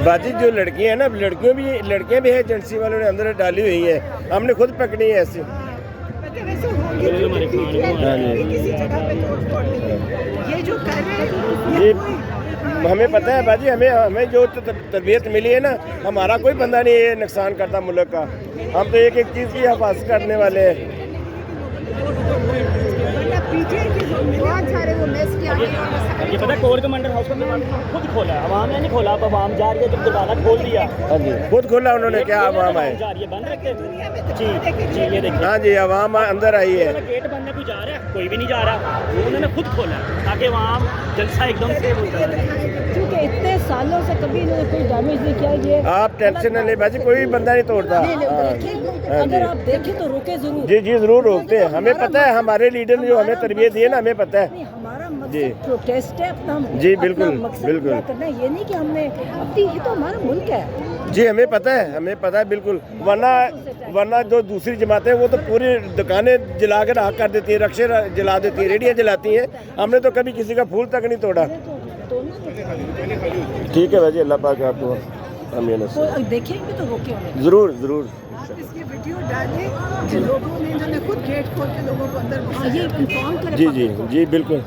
बाजी जो लड़कियां हैं ना, लड़कियां भी है, एजेंसी वालों ने अंदर डाली हुई है, हमने खुद पकड़ी है ऐसी। ये जो कर रहे हैं ये हमें पता है बाजी, हमें जो तरबियत मिली है ना, हमारा कोई बंदा नहीं ये नुकसान करता मुल्क का, हम तो एक एक चीज़ की हिफाजत करने वाले हैं। ये पता है कोर कमांडर हाउस का खुद खोला है, आवाम ने नहीं खोला, अब आवाम जा रही है, जब दरवाजा खोल दिया। हाँ जी, खुद खोला उन्होंने, क्या आवाम आए जा रही है, बंद रखते जी जी, ये देखिए। हाँ जी, आवाम अंदर आई है। गेट बंद है, कोई जा रहा है, कोई भी नहीं जा रहा, उन्होंने खुद खोला ताकि आवाम जलसा एकदम से क्योंकि इतने सालों से कभी इन्होंने कोई डैमेज नहीं किया। ये आप टेंशन न ले बाजी, कोई बंदा नहीं तोड़ता। अगर आप देखें तो रोके जरूर। जी जी, जरूर रोकते हैं, हमें पता है, हमारे लीडर ने जो हमें तरबियत दी है ना, हमें पता है। हमारा जी प्रोटेस्ट है अपना, जी, बिल्कुल बिल्कुल करना है, ये नहीं कि हमने अपनी, ये तो हमारा मुल्क है जी, हमें पता है बिल्कुल, वरना जो दूसरी जमातें वो तो पूरी दुकानें जला के राख कर देती हैं, रक्शे जला देती हैं, रेडियाँ जलाती हैं, हमने तो कभी किसी का फूल तक नहीं तोड़ा। ठीक है भाजी, अल्लाह पाक आपको आमीन। देखेंगे तो रोके होंगे जरूर जरूर। इसकी वीडियो डालें, लोगों ने, इन्होंने खुद गेट खोल के लोगों को अंदर, ये इन्फॉर्म करें। जी जी जी, बिल्कुल।